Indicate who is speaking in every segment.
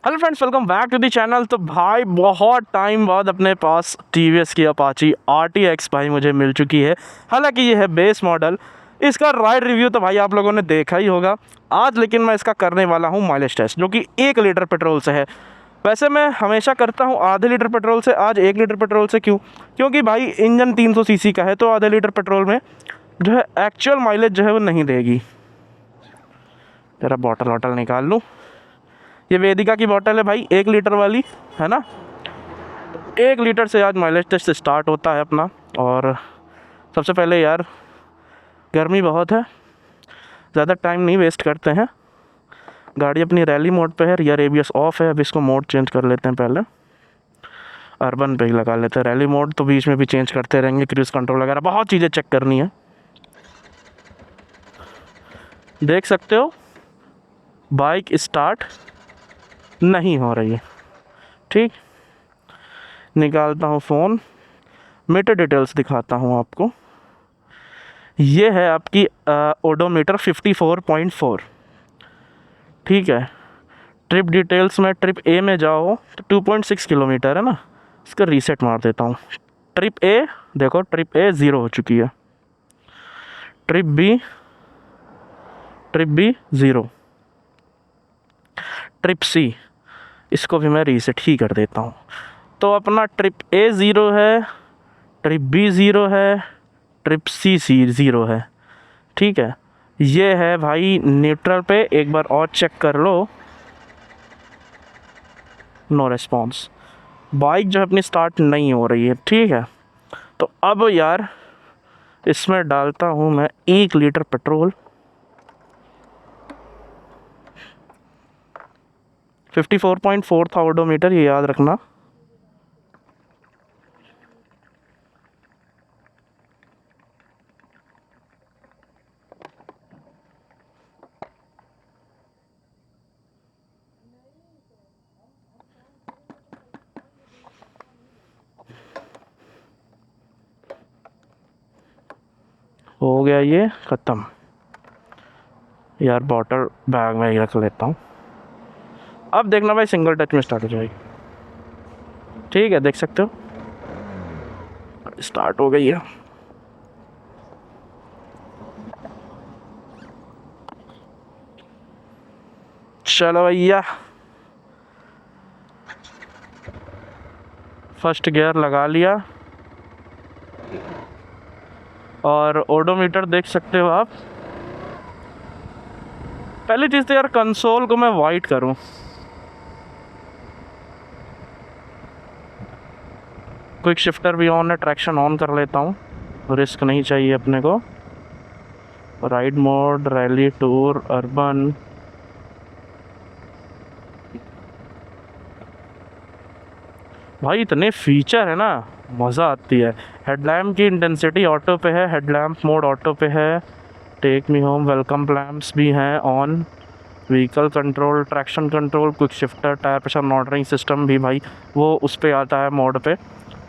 Speaker 1: Hello friends, welcome back to the channel. तो भाई बहुत टाइम बाद अपने पास टीवीएस की अपाची RTX भाई मुझे मिल चुकी है। हालांकि ये है बेस मॉडल। इसका राइड रिव्यू तो भाई आप लोगों ने देखा ही होगा आज, लेकिन मैं इसका करने वाला हूँ माइलेज टेस्ट, जो कि 1 लीटर पेट्रोल से है। वैसे मैं हमेशा करता हूँ आधे लीटर पेट्रोल से, आज 1 लीटर पेट्रोल से। क्यों? क्योंकि भाई इंजन 300 सीसी का है, तो आधे लीटर पेट्रोल में जो है एक्चुअल माइलेज जो है वो नहीं देगी। जरा बॉटल वॉटल निकाल लूँ। ये वेदिका की बोतल है भाई, 1 लीटर वाली, है ना। 1 लीटर से आज माइलेज टेस्ट स्टार्ट होता है अपना। और सबसे पहले यार, गर्मी बहुत है, ज़्यादा टाइम नहीं वेस्ट करते हैं। गाड़ी अपनी रैली मोड पे है, रियर ABS ऑफ है। अब इसको मोड चेंज कर लेते हैं, पहले अर्बन पे ही लगा लेते हैं रैली मोड, तो बीच में भी चेंज करते रहेंगे। क्रूज़ कंट्रोल वगैरह बहुत चीज़ें चेक करनी है। देख सकते हो बाइक स्टार्ट नहीं हो रही है। ठीक, निकालता हूँ फ़ोन, मीटर डिटेल्स दिखाता हूँ आपको। ये है आपकी ओडोमीटर 54.4। ठीक है। ट्रिप डिटेल्स में ट्रिप ए में जाओ तो 2.6 किलोमीटर है ना। इसका रीसेट मार देता हूँ। ट्रिप ए देखो, ट्रिप ए 0 हो चुकी है। Trip B 0। ट्रिप सी, इसको भी मैं रीसेट ही कर देता हूँ। तो अपना ट्रिप ए 0 है, ट्रिप बी 0 है, ट्रिप सी 0 है। ठीक है। ये है भाई न्यूट्रल पे। एक बार और चेक कर लो, नो रिस्पॉन्स। बाइक जो है अपनी स्टार्ट नहीं हो रही है। ठीक है। तो अब यार इसमें डालता हूँ मैं 1 लीटर पेट्रोल। 54.4 था ओडोमीटर, ये याद रखना। हो गया ये ख़त्म। यार बॉटल बैग में ही रख लेता हूँ। अब देखना भाई सिंगल टच में स्टार्ट हो जाएगी। ठीक है, देख सकते हो स्टार्ट हो गई है। चलो भैया, फर्स्ट गियर लगा लिया और ओडोमीटर देख सकते हो आप। पहली चीज़ तो यार कंसोल को मैं वाइट करूं। क्विक शिफ्टर भी ऑन है, ट्रैक्शन ऑन कर लेता हूं, रिस्क नहीं चाहिए अपने को। Ride mode, rally, tour, urban. भाई इतने फीचर है ना, मज़ा आती है। हेडलैम्प की इंटेंसिटी ऑटो पे है, हेडलैम्प मोड ऑटो पे है। Take me home welcome lamps भी हैं on. Vehicle control, traction control, quick shifter, tyre pressure monitoring system भी भाई वो उस पर आता है, मोड पे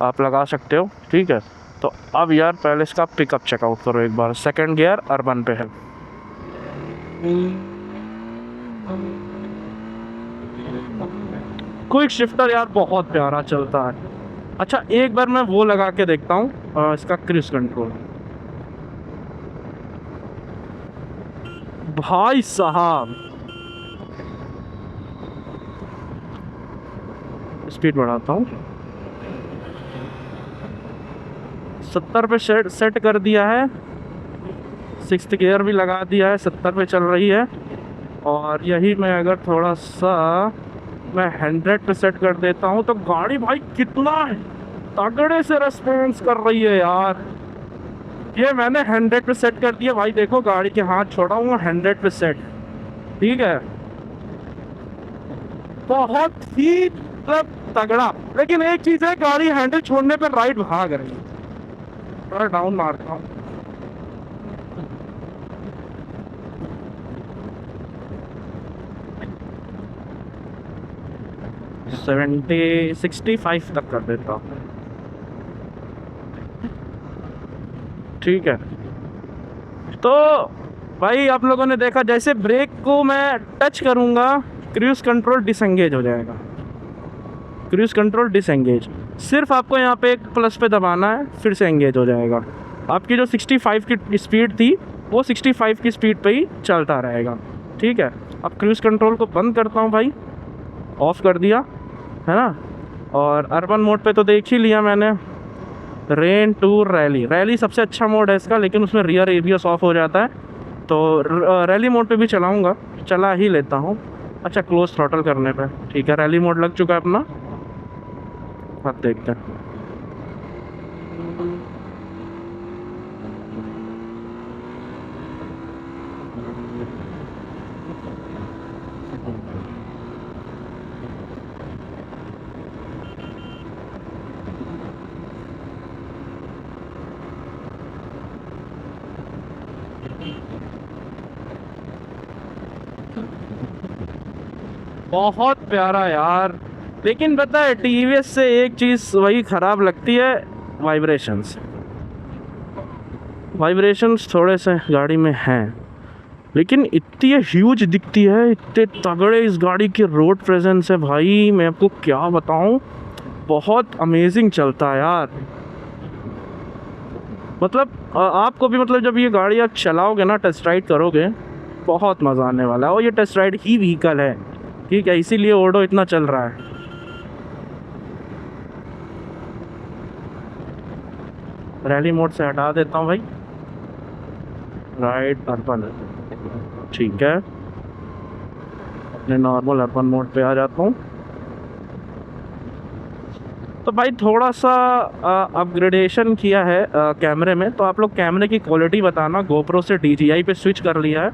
Speaker 1: आप लगा सकते हो। ठीक है। तो अब यार पहले इसका पिकअप चेकआउट करो एक बार। सेकंड गियर अर्बन पे है। क्विक शिफ्टर यार बहुत प्यारा चलता है। अच्छा, एक बार मैं वो लगा के देखता हूँ इसका क्रूज कंट्रोल। भाई साहब, स्पीड बढ़ाता हूँ। 70 पे सेट कर दिया है। सिक्स्थ गियर भी लगा दिया है, 70 पे चल रही है। और यही मैं अगर थोड़ा सा मैं 100 पे सेट कर देता हूँ तो गाड़ी भाई कितना तगड़े से रेस्पॉन्स कर रही है यार। ये मैंने 100 पे सेट कर दिया भाई, देखो गाड़ी के हाथ छोड़ा हूँ 100 पे सेट। ठीक है, बहुत ही तगड़ा। लेकिन एक चीज़ है, गाड़ी हैंडल छोड़ने पर राइट भाग रही है। थोड़ा डाउन मारता हूँ। सेवेंटी 65 तक कर देता हूँ। ठीक है। तो भाई आप लोगों ने देखा, जैसे ब्रेक को मैं टच करूँगा क्रूज़ कंट्रोल डिसएंगेज हो जाएगा, क्रूज़ कंट्रोल डिसएंगेज। सिर्फ आपको यहाँ पे एक प्लस पे दबाना है, फिर से एंगेज हो जाएगा। आपकी जो 65 की स्पीड थी वो 65 की स्पीड पे ही चलता रहेगा, ठीक है। अब क्रूज़ कंट्रोल को बंद करता हूँ भाई, ऑफ़ कर दिया है ना। और अर्बन मोड पे तो देख ही लिया मैंने। रेन टूर रैली, रैली सबसे अच्छा मोड है इसका, लेकिन उसमें रियर एबीएस ऑफ हो जाता है, तो रैली मोड पे भी चलाऊँगा, चला ही लेता हूँ। अच्छा, क्लोज थ्रॉटल करने पे, ठीक है। रैली मोड लग चुका है अपना, अब देखते हैं। बहुत प्यारा यार, लेकिन पता है टीवीएस से एक चीज़ वही ख़राब लगती है, वाइब्रेशंस। वाइब्रेशंस थोड़े से गाड़ी में हैं, लेकिन इतनी ह्यूज दिखती है, इतने तगड़े इस गाड़ी के रोड प्रेजेंस है भाई, मैं आपको क्या बताऊं, बहुत अमेजिंग चलता है यार। मतलब आपको भी, मतलब जब ये गाड़ी आप चलाओगे ना, टेस्ट राइड करोगे, बहुत मज़ा आने वाला है। और ये टेस्ट राइड ही व्हीकल है, ठीक है, इसीलिए ओडो इतना चल रहा है। रैली मोड से हटा देता हूँ भाई, राइट अर्बन, ठीक है। अपने नॉर्मल अर्बन मोड पे आ जाता हूँ। तो भाई थोड़ा सा अपग्रेडेशन किया है कैमरे में, तो आप लोग कैमरे की क्वालिटी बताना। गोप्रो से DJI पे स्विच कर लिया है,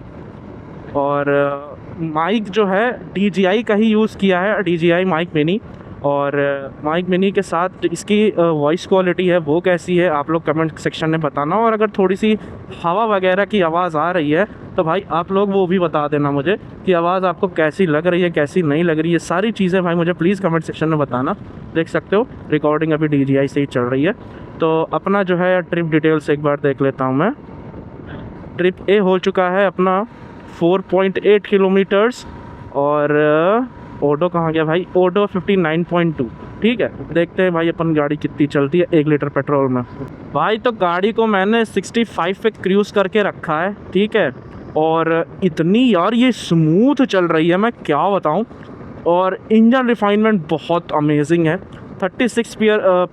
Speaker 1: और माइक जो है DJI का ही यूज़ किया है, DJI माइक मिनी। और माइक मिनी के साथ इसकी वॉइस क्वालिटी है वो कैसी है, आप लोग कमेंट सेक्शन में बताना। और अगर थोड़ी सी हवा वगैरह की आवाज़ आ रही है तो भाई आप लोग वो भी बता देना मुझे कि आवाज़ आपको कैसी लग रही है, कैसी नहीं लग रही है। सारी चीज़ें भाई मुझे प्लीज़ कमेंट सेक्शन में बताना। देख सकते हो रिकॉर्डिंग अभी DJI से ही चल रही है। तो अपना जो है ट्रिप डिटेल्स एक बार देख लेता हूँ मैं। ट्रिप ए हो चुका है अपना 4.8 किलोमीटर्स, और ओडो कहाँ गया भाई, ओडो 59.2, ठीक है। देखते हैं भाई अपन गाड़ी कितनी चलती है 1 लीटर पेट्रोल में। भाई तो गाड़ी को मैंने 65 पे क्रूज़ करके रखा है, ठीक है। और इतनी यार ये स्मूथ चल रही है, मैं क्या बताऊं। और इंजन रिफाइनमेंट बहुत अमेजिंग है। 36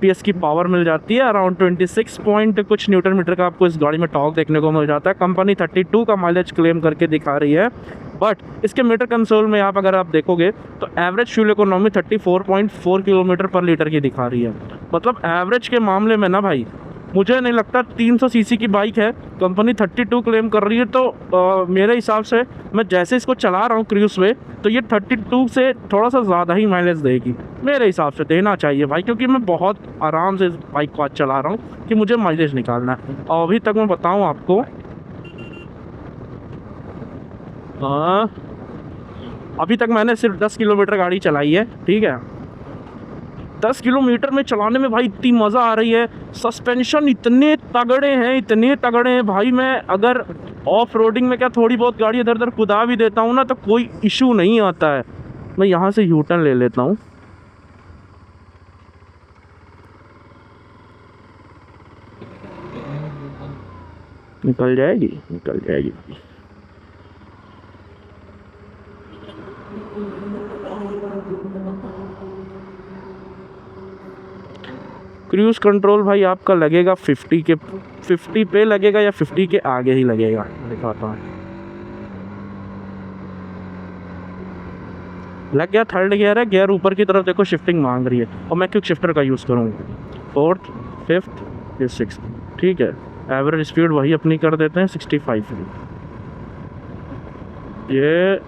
Speaker 1: PS की पावर मिल जाती है, अराउंड 26 पॉइंट कुछ न्यूटन मीटर का आपको इस गाड़ी में टॉर्क देखने को मिल जाता है। कंपनी 32 का माइलेज क्लेम करके दिखा रही है, बट इसके मीटर कंसोल में अगर आप देखोगे तो एवरेज फ्यूल इकोनॉमी 34.4 किलोमीटर पर लीटर की दिखा रही है। मतलब एवरेज के मामले में ना भाई, मुझे नहीं लगता 300 सीसी की बाइक है, कंपनी 32 क्लेम कर रही है, तो मेरे हिसाब से मैं जैसे इसको चला रहा हूँ क्रूज़ में, तो ये 32 से थोड़ा सा ज़्यादा ही माइलेज देगी, मेरे हिसाब से देना चाहिए भाई, क्योंकि मैं बहुत आराम से इस बाइक को आज चला रहा हूँ कि मुझे माइलेज निकालना है। और अभी तक मैं बताऊँ आपको, अभी तक मैंने सिर्फ 10 किलोमीटर गाड़ी चलाई है, ठीक है। 10 किलोमीटर में चलाने में भाई इतनी मज़ा आ रही है। सस्पेंशन इतने तगड़े हैं, इतने तगड़े हैं भाई। मैं अगर ऑफ रोडिंग में क्या थोड़ी बहुत गाड़ी इधर उधर कुदा भी देता हूँ ना, तो कोई इशू नहीं आता है। मैं यहाँ से यू टर्न ले लेता हूँ। निकल जाएगी, निकल जाएगी। क्रूज़ कंट्रोल भाई आपका लगेगा 50 पे लगेगा, या 50 के आगे ही लगेगा, दिखाता हूँ। लग गया, थर्ड गियर है, गियर ऊपर की तरफ देखो शिफ्टिंग मांग रही है, और मैं क्विक शिफ्टर का यूज़ करूँगा। 4th 5th या 6th, ठीक है। एवरेज स्पीड वही अपनी कर देते हैं 65, ये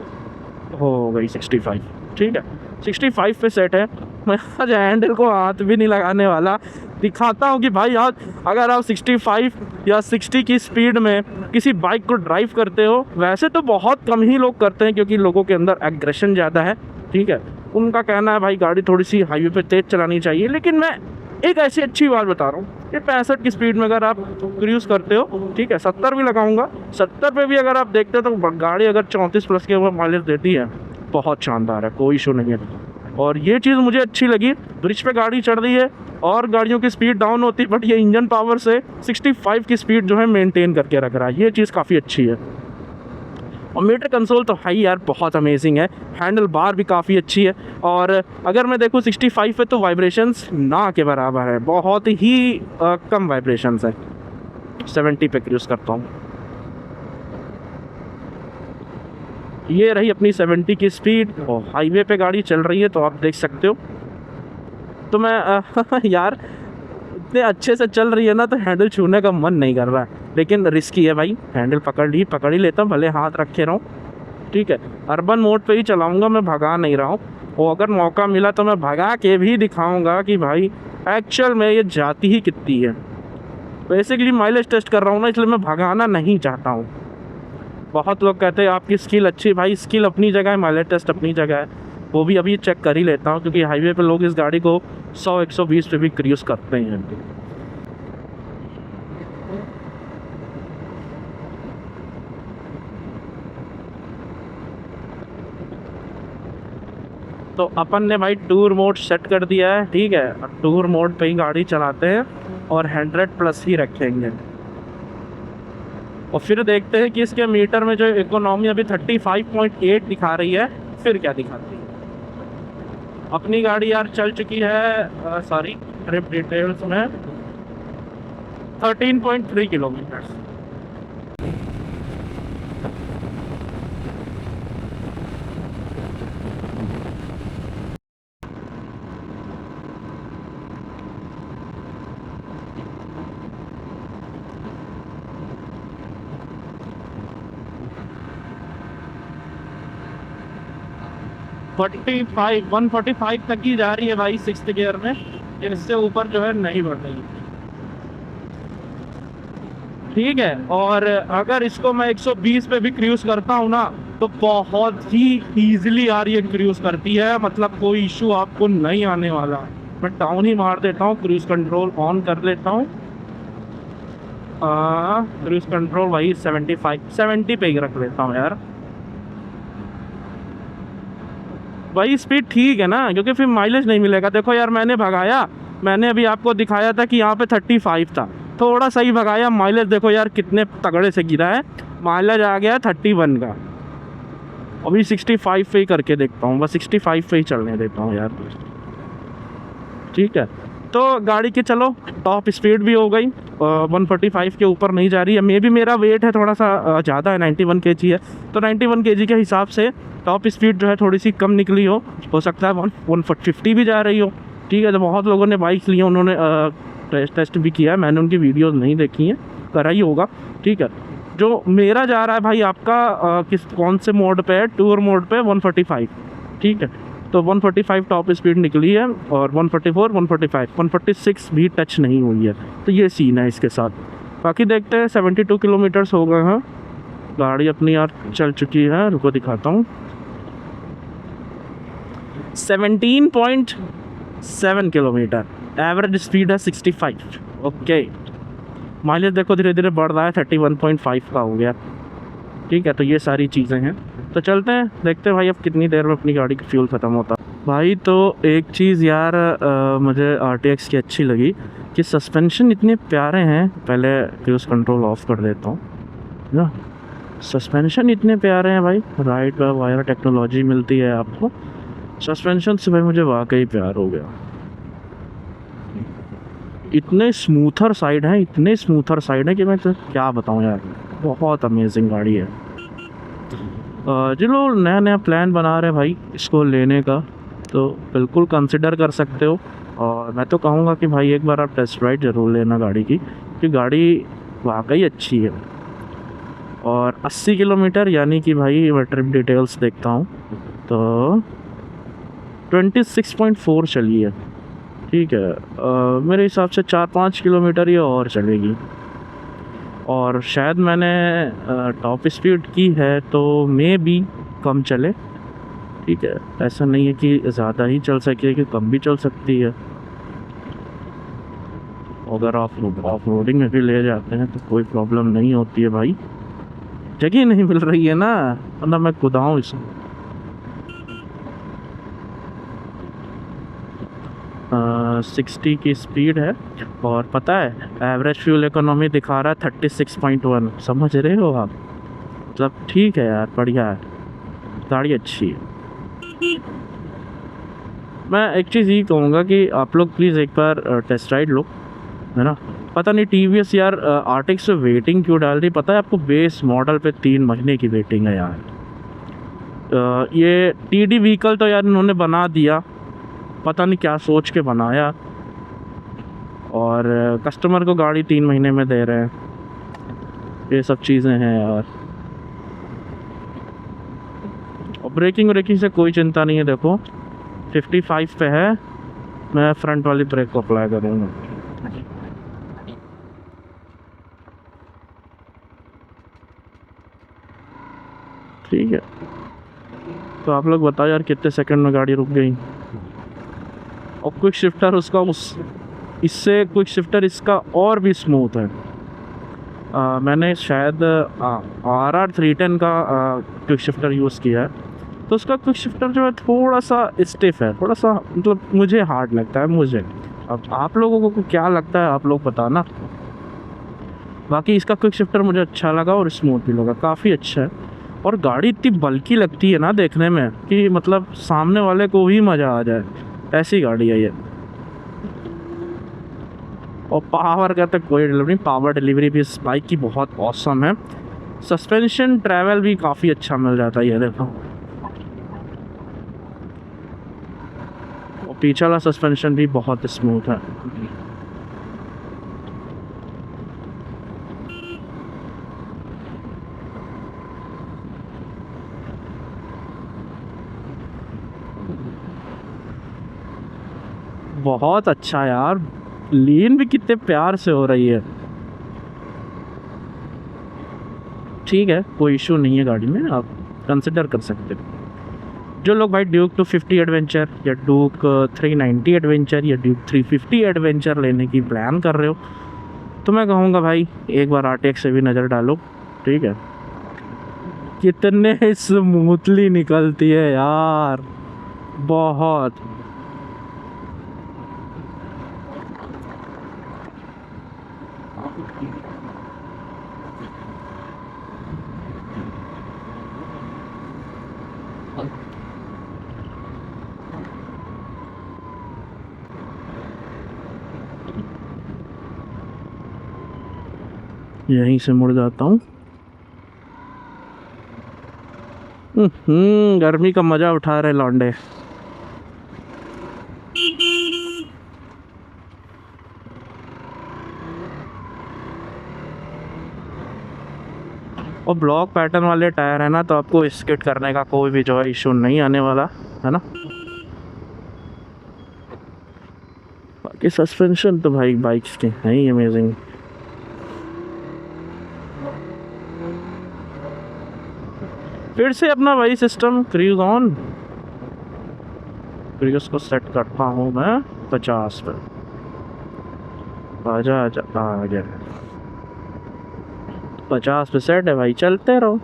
Speaker 1: हो गई 65, ठीक है। 65 पे सेट है। मैं आज हैंडल को हाथ भी नहीं लगाने वाला, दिखाता हूँ कि भाई आज अगर आप 65 या 60 की स्पीड में किसी बाइक को ड्राइव करते हो, वैसे तो बहुत कम ही लोग करते हैं क्योंकि लोगों के अंदर एग्रेशन ज़्यादा है, ठीक है। उनका कहना है भाई गाड़ी थोड़ी सी हाईवे पे तेज़ चलानी चाहिए, लेकिन मैं एक ऐसी अच्छी बात बता रहा हूँ कि 65 की स्पीड में अगर आप क्रूज़ करते हो, ठीक है, 70 भी लगाऊंगा, 70 पे भी अगर आप देखते हो तो गाड़ी अगर 34 प्लस के ऊपर माइलेज देती है, बहुत शानदार है, कोई इशू नहीं है। और ये चीज़ मुझे अच्छी लगी, ब्रिज पे गाड़ी चढ़ रही है और गाड़ियों की स्पीड डाउन होती है, बट ये इंजन पावर से 65 की स्पीड जो है मेंटेन करके रख रहा है, ये चीज़ काफ़ी अच्छी है। और मीटर कंसोल तो भाई यार बहुत अमेजिंग है, हैंडल बार भी काफ़ी अच्छी है। और अगर मैं देखूँ 65 पे तो वाइब्रेशंस ना के बराबर है, बहुत ही कम वाइब्रेशंस है। 70 पे क्रूज़ करता हूँ, ये रही अपनी 70 की स्पीड और हाईवे पे गाड़ी चल रही है, तो आप देख सकते हो। तो मैं यार इतने अच्छे से चल रही है ना, तो हैंडल छूने का मन नहीं कर रहा है, लेकिन रिस्की है भाई। हैंडल पकड़ ही लेता हूँ, भले हाथ रखे रहूँ, ठीक है। अर्बन मोड पे ही चलाऊँगा, मैं भगा नहीं रहा हूँ। और अगर मौका मिला तो मैं भगा के भी दिखाऊँगा कि भाई एक्चुअल में ये जाती ही कितनी है। बेसिकली माइलेज टेस्ट कर रहा हूँ ना, इसलिए मैं भगाना नहीं चाहता हूँ। बहुत लोग कहते हैं आपकी स्किल अच्छी, भाई स्किल अपनी जगह है, माइलेज टेस्ट अपनी जगह है, वो भी अभी चेक कर ही लेता हूँ, क्योंकि हाईवे पे लोग इस गाड़ी को 100-120 पे भी क्रूज़ करते हैं। तो अपन ने भाई टूर मोड सेट कर दिया है, ठीक है। टूर मोड पे ही गाड़ी चलाते हैं और 100+ ही रखेंगे। और फिर देखते हैं कि इसके मीटर में जो इकोनॉमी अभी 35.8 दिखा रही है, फिर क्या दिखाती है। अपनी गाड़ी यार चल चुकी है, सॉरी ट्रिप डिटेल्स में 13.3 किलोमीटर। फाइव 145 तक ही जा रही है भाई 6th गियर में, इससे ऊपर जो है नहीं बढ़ रही, ठीक है। और अगर इसको मैं 120 पे भी क्रूज़ करता हूँ ना, तो बहुत ही ईजिली यार ये क्रूज़ करती है, मतलब कोई इशू आपको नहीं आने वाला। मैं डाउन ही मार देता हूँ, क्रूज़ कंट्रोल ऑन कर लेता हूँ। क्रूज़ कंट्रोल वही 70 पे ही रख लेता हूँ यार। भाई स्पीड ठीक है ना, क्योंकि फिर माइलेज नहीं मिलेगा। देखो यार मैंने भगाया, मैंने अभी आपको दिखाया था कि यहाँ पे 35 था, थोड़ा सही भगाया, माइलेज देखो यार कितने तगड़े से गिरा है, माइलेज आ गया 31 का। अभी 65 पे ही करके देखता हूँ, बस 65 पे ही चलने देता हूँ यार, ठीक है। तो गाड़ी की चलो टॉप स्पीड भी हो गई, 145 के ऊपर नहीं जा रही है। मे भी मेरा वेट है थोड़ा सा ज़्यादा है, 91 kg है, तो 91 kg के हिसाब से टॉप स्पीड जो है थोड़ी सी कम निकली हो सकता है 150 भी जा रही हो, ठीक है। तो बहुत लोगों ने बाइक ली है, उन्होंने टेस्ट भी किया है, मैंने उनकी वीडियोस नहीं देखी हैं, करा ही होगा, ठीक है। जो मेरा जा रहा है भाई आपका कौन से मोड पे है, टूर मोड पे 145, ठीक है। तो 145 टॉप स्पीड निकली है, और 144, 145, 146 भी टच नहीं हुई है। तो ये सीन है इसके साथ। बाकी देखते हैं, 72 किलोमीटर्स हो गए हैं, गाड़ी अपनी यार चल चुकी है, रुको दिखाता हूँ। 17.7 किलोमीटर, एवरेज स्पीड है 65, ओके। माइलेज देखो धीरे धीरे बढ़ रहा है, 31.5 का हो गया, ठीक है। तो ये सारी चीज़ें हैं, तो चलते हैं देखते हैं भाई अब कितनी देर में अपनी गाड़ी का फ्यूल ख़त्म होता है। भाई तो एक चीज़ यार मुझे RTX की अच्छी लगी कि सस्पेंशन इतने प्यारे हैं। पहले क्रूज़ कंट्रोल ऑफ कर देता हूँ ना, सस्पेंशन इतने प्यारे हैं भाई, राइट वायर टेक्नोलॉजी मिलती है आपको। सस्पेंशन से भाई मुझे वाकई प्यार हो गया, इतने स्मूथर साइड है, इतने स्मूथर साइड है कि मैं तो क्या बताऊँ यार, बहुत अमेजिंग गाड़ी है। जो लोग नया नया प्लान बना रहे हैं भाई इसको लेने का, तो बिल्कुल कंसिडर कर सकते हो। और मैं तो कहूँगा कि भाई एक बार आप टेस्ट राइड ज़रूर लेना गाड़ी की, क्योंकि गाड़ी वाकई अच्छी है। और 80 किलोमीटर यानी कि भाई मैं ट्रिप डिटेल्स देखता हूँ तो 26.4 चली है, ठीक है। मेरे हिसाब से 4-5 किलोमीटर ये और चलेगी। और शायद मैंने टॉप स्पीड की है तो मे भी कम चले, ठीक है। ऐसा नहीं है कि ज़्यादा ही चल सके, कि कम भी चल सकती है। अगर आप ऑफ रोडिंग में भी ले जाते हैं तो कोई प्रॉब्लम नहीं होती है भाई, जगह नहीं मिल रही है ना, वरना मैं कुदाऊँ इसमें। 60 की स्पीड है। और पता है एवरेज फ्यूल इकोनॉमी दिखा रहा है 36.1। समझ रहे हो आप? मतलब ठीक है यार, बढ़िया है, गाड़ी अच्छी है। मैं एक चीज़ ये कहूँगा कि आप लोग प्लीज़ एक बार टेस्ट राइड लो, है ना। पता नहीं टीवीएस यार आर्टिक्स पे वेटिंग क्यों डाल रही, पता है आपको? बेस मॉडल पे 3 महीने की वेटिंग है यार। ये टीडी व्हीकल तो यार इन्होंने बना दिया, पता नहीं क्या सोच के बनाया, और कस्टमर को गाड़ी 3 महीने में दे रहे हैं। ये सब चीज़ें हैं यार। और ब्रेकिंग से कोई चिंता नहीं है। देखो 55 पे है, मैं फ्रंट वाली ब्रेक को अप्लाई करूँगा। ठीक है, तो आप लोग बताओ यार कितने सेकंड में गाड़ी रुक गई। और क्विक शिफ्टर उसका इससे क्विक शिफ्टर इसका और भी स्मूथ है। मैंने शायद RR310 का क्विक शिफ्टर यूज़ किया है, तो उसका क्विक शिफ्टर जो है थोड़ा सा स्टिफ है, थोड़ा सा मतलब मुझे हार्ड लगता है मुझे। अब आप लोगों को क्या लगता है आप लोग बताना। बाकी इसका क्विक शिफ्टर मुझे अच्छा लगा और स्मूथ भी लगा, काफ़ी अच्छा है। और गाड़ी इतनी बल्की लगती है ना देखने में कि मतलब सामने वाले को भी मज़ा आ जाए, ऐसी गाड़ी है ये। और पावर का तो कोई डिलीवरी, पावर डिलीवरी भी इस बाइक की बहुत ऑसम है। सस्पेंशन ट्रैवल भी काफ़ी अच्छा मिल जाता है, ये देखो। और पीछे वाला सस्पेंशन भी बहुत स्मूथ है। बहुत अच्छा यार, लीन भी कितने प्यार से हो रही है। ठीक है, कोई इशू नहीं है गाड़ी में, आप कंसिडर कर सकते हो। जो लोग भाई ड्यूक 250 एडवेंचर या ड्यूक 390 एडवेंचर या ड्यूक 350 एडवेंचर लेने की प्लान कर रहे हो, तो मैं कहूँगा भाई एक बार RTX से भी नज़र डालो। ठीक है, कितने स्मूथली निकलती है यार, बहुत। यहीं से मुड़ जाता हूँ। गर्मी का मज़ा उठा रहे लौंडे। और ब्लॉक पैटर्न वाले टायर है ना, तो आपको स्किड करने का कोई भी जो है इशू नहीं आने वाला है ना। बाकी सस्पेंशन तो भाई बाइक्स के हैं ही अमेजिंग। फिर से अपना वही सिस्टम, क्रूज ऑन। क्रूज को सेट करता हूँ मैं 50 पर। आजा आजा आ गया, 50 पे सेट है भाई, चलते रहो।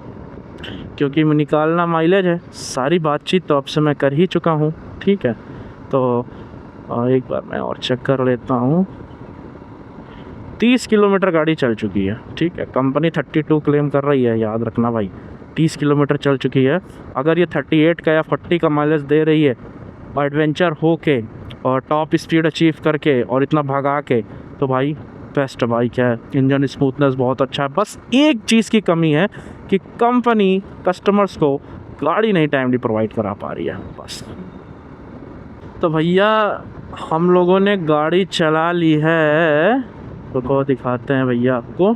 Speaker 1: क्योंकि मैं निकालना माइलेज है, सारी बातचीत तो आपसे मैं कर ही चुका हूँ। ठीक है, तो एक बार मैं और चेक कर लेता हूँ। 30 किलोमीटर गाड़ी चल चुकी है। ठीक है, कंपनी 32 क्लेम कर रही है, याद रखना भाई 30 किलोमीटर चल चुकी है। अगर ये 38 का या 40 का माइलेज दे रही है और एडवेंचर हो के और टॉप स्पीड अचीव करके और इतना भगा के, तो भाई बेस्ट बाइक है। इंजन स्मूथनेस बहुत अच्छा है। बस एक चीज़ की कमी है कि कंपनी कस्टमर्स को गाड़ी नहीं टाइमली प्रोवाइड करा पा रही है बस। तो भैया हम लोगों ने गाड़ी चला ली है, तो को दिखाते हैं भैया आपको।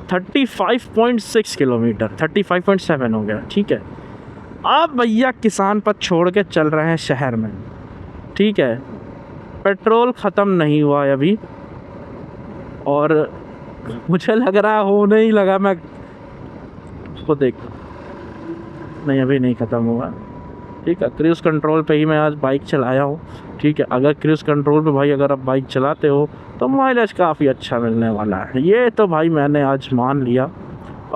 Speaker 1: 35.6 किलोमीटर, 35.7 हो गया। ठीक है, आप भैया किसान पथ छोड़ के चल रहे हैं शहर में। ठीक है, पेट्रोल ख़त्म नहीं हुआ है अभी, और मुझे लग रहा है होने ही लगा। मैं को देख, नहीं अभी नहीं ख़त्म हुआ। ठीक है, क्रूज़ कंट्रोल पे ही मैं आज बाइक चलाया हूँ। ठीक है, अगर क्रूज़ कंट्रोल पे भाई अगर आप बाइक चलाते हो तो माइलेज काफ़ी अच्छा मिलने वाला है, ये तो भाई मैंने आज मान लिया।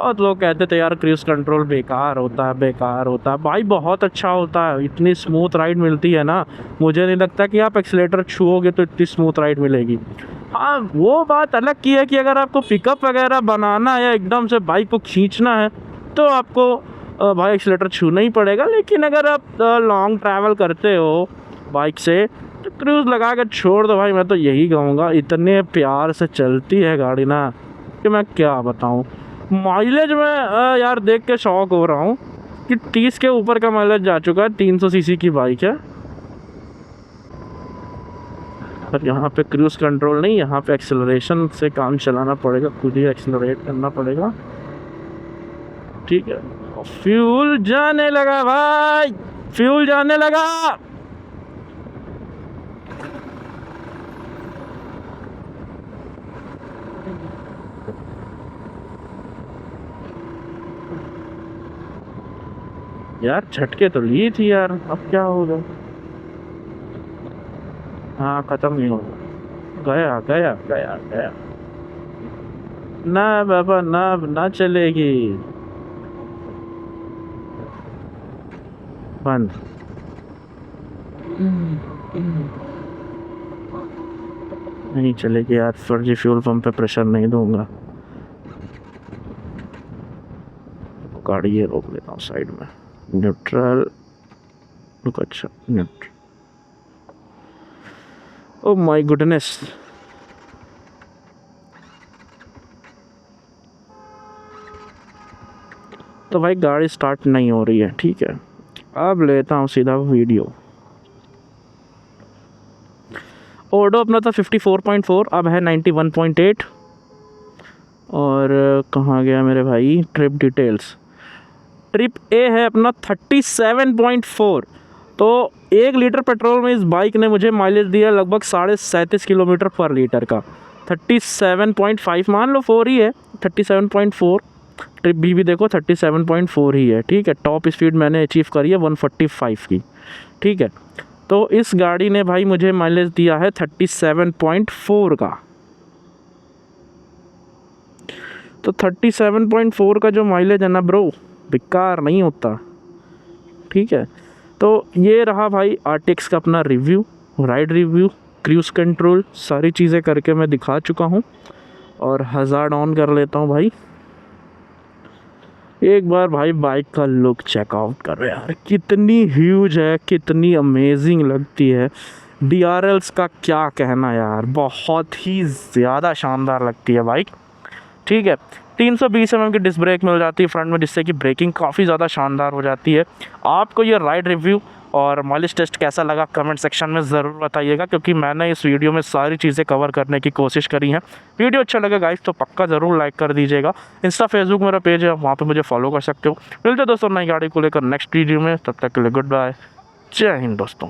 Speaker 1: बहुत लोग कहते थे यार क्रूज़ कंट्रोल बेकार होता है, बेकार होता है। भाई बहुत अच्छा होता है, इतनी स्मूथ राइड मिलती है ना, मुझे नहीं लगता कि आप एक्सीलेटर छुओगे तो इतनी स्मूथ राइड मिलेगी। हाँ, वो बात अलग की है कि अगर आपको पिकअप वगैरह बनाना है, एकदम से बाइक को खींचना है, तो आपको भाई एक्सीलेटर छूना ही पड़ेगा। लेकिन अगर आप लॉन्ग ट्रैवल करते हो बाइक से, तो क्रूज़ लगा के छोड़ दो भाई। मैं तो यही कहूँगा, इतने प्यार से चलती है गाड़ी ना कि मैं क्या बताऊँ। माइलेज में यार देख के शॉक हो रहा हूँ कि 30 के ऊपर का माइलेज जा चुका है। 300 सीसी की बाइक है, पर यहाँ पे क्रूज़ कंट्रोल नहीं, यहाँ पे एक्सेलरेशन से काम चलाना पड़ेगा, खुद ही एक्सेलरेट करना पड़ेगा। ठीक है, फ्यूल जाने लगा भाई, फ्यूल जाने लगा। यार झटके तो लिए थी यार, अब क्या होगा। हाँ, खत्म नहीं होगा। गया गया गया गया। ना बाबा ना, ना चलेगी, बंद। नहीं चलेगी यार, फर्जी फ्यूल पंप पे प्रेशर नहीं दूंगा। गाड़ी ये रोक लेता हूँ साइड में, न्यूट्रल। रुक, अच्छा न्यूट्रल। ओ माय गुडनेस, तो भाई गाड़ी स्टार्ट नहीं हो रही है। ठीक है, अब लेता हूँ सीधा वीडियो। ओडो अपना था 54.4, अब है 91.8। और कहाँ गया मेरे भाई ट्रिप डिटेल्स। ट्रिप ए है अपना 37.4। तो 1 लीटर पेट्रोल में इस बाइक ने मुझे माइलेज दिया लगभग 37.5 किलोमीटर पर लीटर का। 37.5 मान लो 4 ही है, 37.4। ट्रिप भी देखो 37.4 ही है। ठीक है, टॉप स्पीड मैंने अचीव करी है 145 की। ठीक है, तो इस गाड़ी ने भाई मुझे माइलेज दिया है 37.4 का। तो 37.4 का जो माइलेज है ना ब्रो, बेकार नहीं होता। ठीक है, तो ये रहा भाई RTX का अपना review, ride review, cruise control, सारी चीज़ें करके मैं दिखा चुका हूँ। और हज़ार्ड ऑन कर लेता हूँ भाई। एक बार भाई बाइक का लुक चेकआउट करो यार, कितनी ह्यूज है, कितनी अमेजिंग लगती है। DRLs का क्या कहना यार, बहुत ही ज़्यादा शानदार लगती है बाइक। ठीक है, 320 mm की डिस्क ब्रेक मिल जाती है फ्रंट में, जिससे कि ब्रेकिंग काफ़ी ज़्यादा शानदार हो जाती है। आपको ये राइड रिव्यू और माइलेज टेस्ट कैसा लगा कमेंट सेक्शन में ज़रूर बताइएगा, क्योंकि मैंने इस वीडियो में सारी चीज़ें कवर करने की कोशिश करी हैं। वीडियो अच्छा लगा गाइस तो पक्का ज़रूर लाइक कर दीजिएगा। इंस्टा फेसबुक मेरा पेज है, वहाँ पर मुझे फॉलो कर सकते हो। मिलते दोस्तों नई गाड़ी को लेकर नेक्स्ट वीडियो में, तब तक के लिए गुड बाय, जय हिंद दोस्तों।